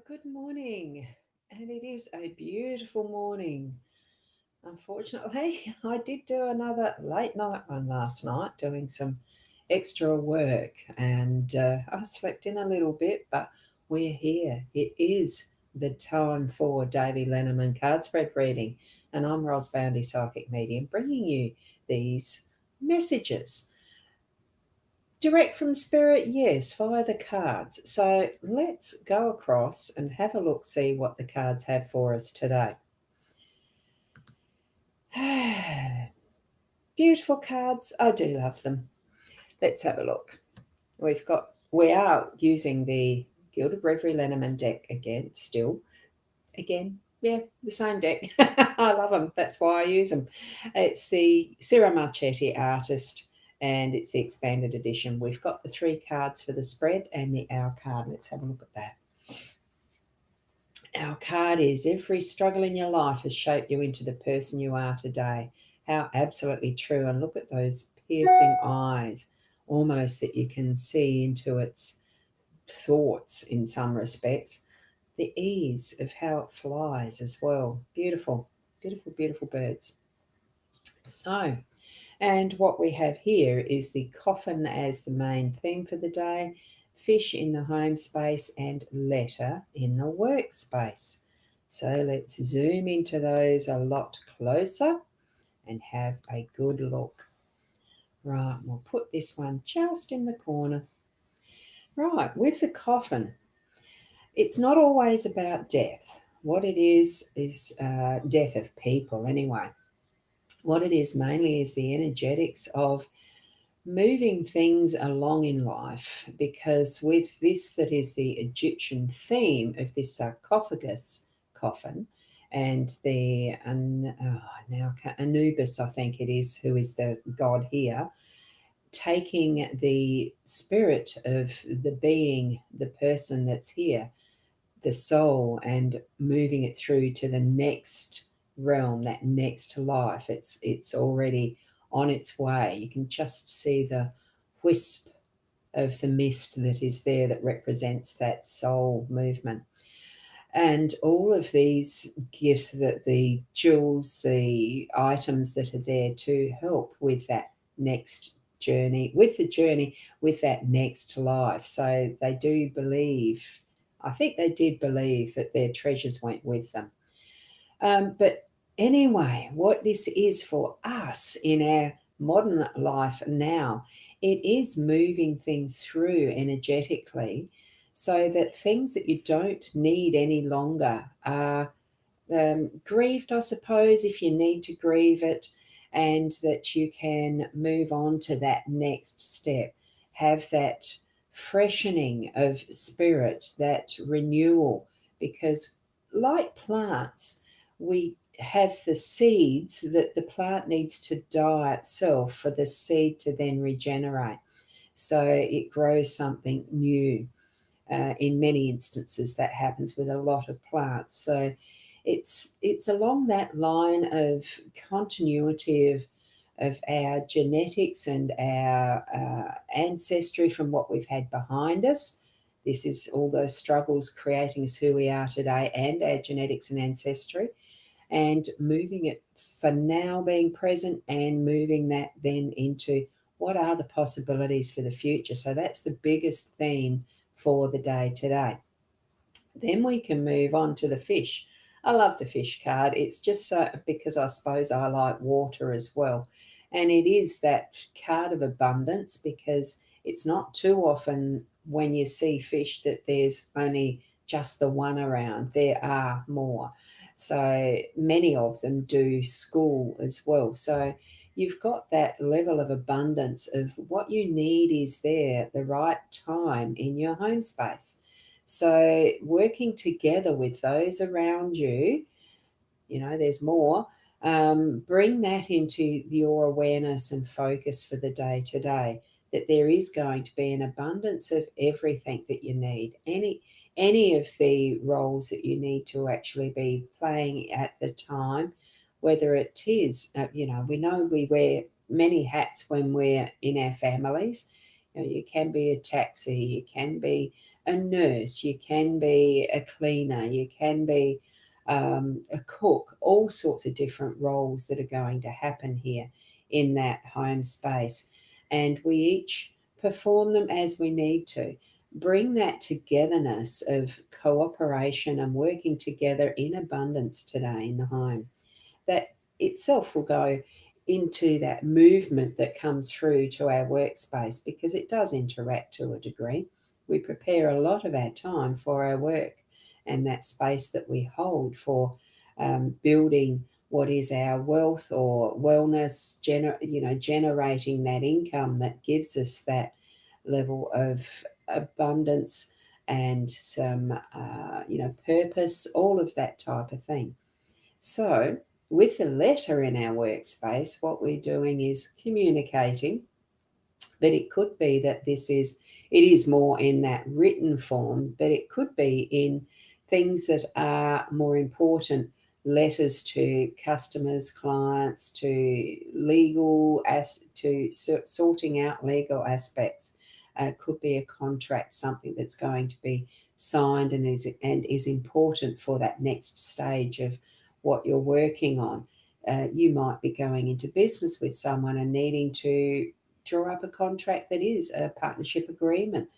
Good morning, and it is a beautiful morning. Unfortunately, I did do another late night one last night, doing some extra work, and I slept in a little bit, but we're here. It is the time for daily Lenormand card spread reading, and I'm Boundy, psychic medium, bringing you these messages. Direct from spirit, yes, via the cards. So let's go across and have a look, see what the cards have for us today. Beautiful cards. I do love them. Let's have a look. We are using the Gilded Reverie Lenormand deck again, still. Again, yeah, the same deck. I love them. That's why I use them. It's the Cira Marchetti Artist, and it's the expanded edition. We've got the 3 cards for the spread and the Owl card. Let's have a look at that. Our card is every struggle in your life has shaped you into the person you are today. How absolutely true. And look at those piercing eyes, almost that you can see into its thoughts in some respects. The ease of how it flies as well. Beautiful, beautiful, beautiful birds. So, and what we have here is the coffin as the main theme for the day, fish in the home space, and letter in the workspace. So let's zoom into those a lot closer and have a good look. Right, we'll put this one just in the corner. Right, with the coffin, it's not always about death. What it is death of people anyway. What it is mainly is the energetics of moving things along in life, because with this, that is the Egyptian theme of this sarcophagus coffin, and the now Anubis, I think it is, who is the god here, taking the spirit of the being, the person that's here, the soul, and moving it through to the next realm, that next life. It's already on its way. You can just see the wisp of the mist that is there that represents that soul movement. And all of these gifts, that the jewels, the items that are there to help with that next journey, with that next life. So they do believe, I think they did believe, that their treasures went with them. But anyway, what this is for us in our modern life now, it is moving things through energetically, so that things that you don't need any longer are grieved, I suppose, if you need to grieve it, and that you can move on to that next step, have that freshening of spirit, that renewal, because like plants, we have the seeds that the plant needs to die itself for the seed to then regenerate. So it grows something new. In many instances, that happens with a lot of plants. So it's along that line of continuity of our genetics and our ancestry from what we've had behind us. This is all those struggles creating us who we are today, and our genetics and ancestry, and moving it for now, being present, and moving that then into what are the possibilities for the future. So that's the biggest theme for the day today. Then we can move on to the fish. I love the fish card. It's just so, because I suppose I like water as well. And it is that card of abundance, because it's not too often when you see fish that there's only just the one around. There are more. So many of them do school as well. So you've got that level of abundance of what you need is there at the right time in your home space. So, working together with those around you, there's more, bring that into your awareness and focus for the day today, that there is going to be an abundance of everything that you need. Any of the roles that you need to actually be playing at the time, whether it is, we know we wear many hats when we're in our families. You can be a taxi, you can be a nurse, you can be a cleaner, you can be a cook, all sorts of different roles that are going to happen here in that home space. And we each perform them as we need to. Bring that togetherness of cooperation and working together in abundance today in the home. That itself will go into that movement that comes through to our workspace, because it does interact to a degree. We prepare a lot of our time for our work and that space that we hold for building what is our wealth or wellness, generating that income that gives us that level of abundance and some, purpose, all of that type of thing. So, with the letter in our workspace, what we're doing is communicating, but it could be that it is more in that written form, but it could be in things that are more important, letters to customers, clients, to sorting out legal aspects. Could be a contract, something that's going to be signed and is important for that next stage of what you're working on. You might be going into business with someone and needing to draw up a contract that is a partnership agreement,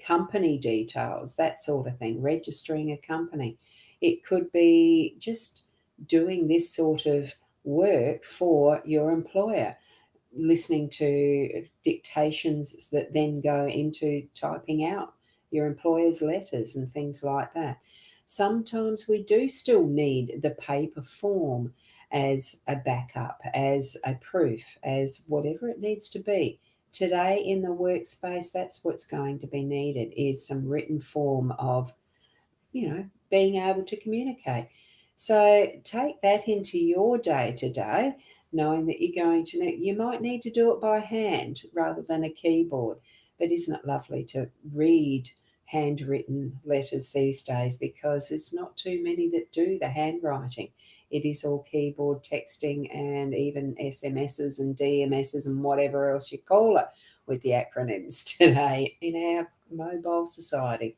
company details, that sort of thing, registering a company. It could be just doing this sort of work for your employer, listening to dictations that then go into typing out your employer's letters and things like that. Sometimes we do still need the paper form as a backup, as a proof, as whatever it needs to be. Today in the workspace, that's what's going to be needed, is some written form of, being able to communicate. So take that into your day to day, knowing that you might need to do it by hand rather than a keyboard. But isn't it lovely to read handwritten letters these days, because there's not too many that do the handwriting. It is all keyboard texting and even SMSs and DMSs and whatever else you call it with the acronyms today in our mobile society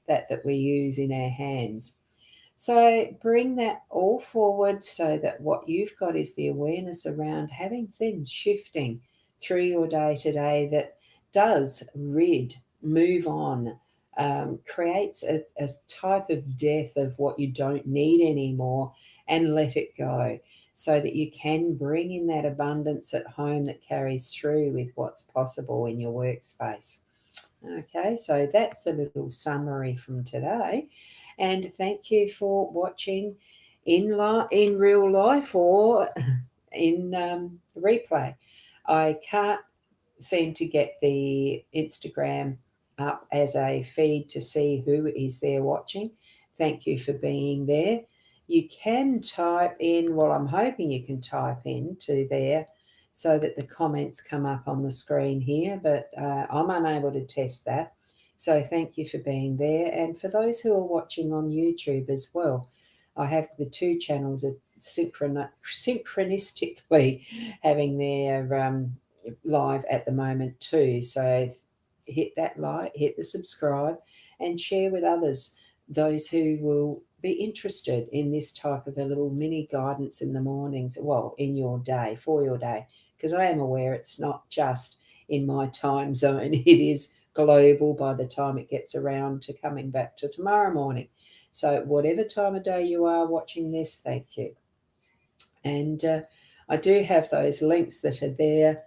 that we use in our hands. So bring that all forward, so that what you've got is the awareness around having things shifting through your day to day that does move on, creates a type of death of what you don't need anymore, and let it go, so that you can bring in that abundance at home that carries through with what's possible in your workspace. Okay, so that's the little summary from today. And thank you for watching in real life or in replay. I can't seem to get the Instagram up as a feed to see who is there watching. Thank you for being there. You can type in, well, I'm hoping you can type in to there so that the comments come up on the screen here, but I'm unable to test that. So thank you for being there. And for those who are watching on YouTube as well, I have the two channels are synchronistically having their live at the moment too. So hit that like, hit the subscribe, and share with others, those who will be interested in this type of a little mini guidance in the mornings, well, in your day, for your day, because I am aware it's not just in my time zone, it is global by the time it gets around to coming back to tomorrow morning. So whatever time of day you are watching this, thank you. And I do have those links that are there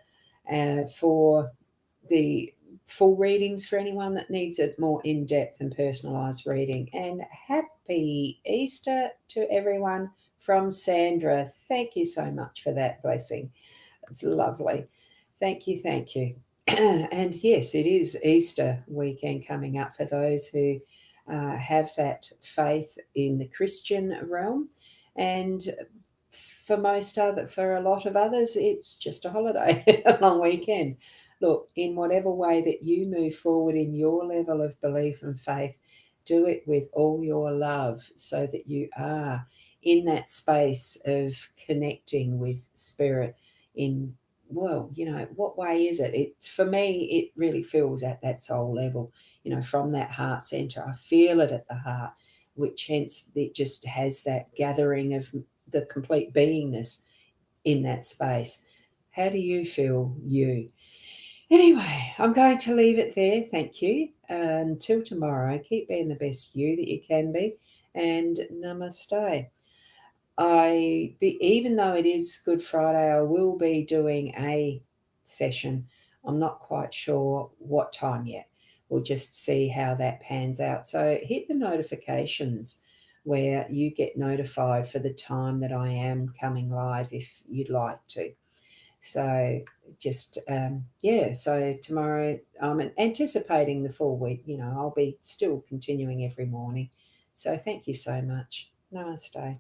for the full readings for anyone that needs a more in-depth and personalised reading. And happy Easter to everyone from Sandra. Thank you so much for that blessing. It's lovely. Thank you, thank you. And yes, it is Easter weekend coming up for those who have that faith in the Christian realm. And for a lot of others, it's just a holiday, a long weekend. Look, in whatever way that you move forward in your level of belief and faith, do it with all your love, so that you are in that space of connecting with spirit in well, what way is it? For me, it really feels at that soul level, from that heart center. I feel it at the heart, which hence it just has that gathering of the complete beingness in that space. How do you feel, you? Anyway, I'm going to leave it there. Thank you. Until tomorrow, keep being the best you that you can be, and namaste. Even though it is Good Friday, I will be doing a session. I'm not quite sure what time yet. We'll just see how that pans out. So hit the notifications where you get notified for the time that I am coming live if you'd like to. So just, so tomorrow I'm anticipating the full week. I'll be still continuing every morning. So thank you so much. Namaste.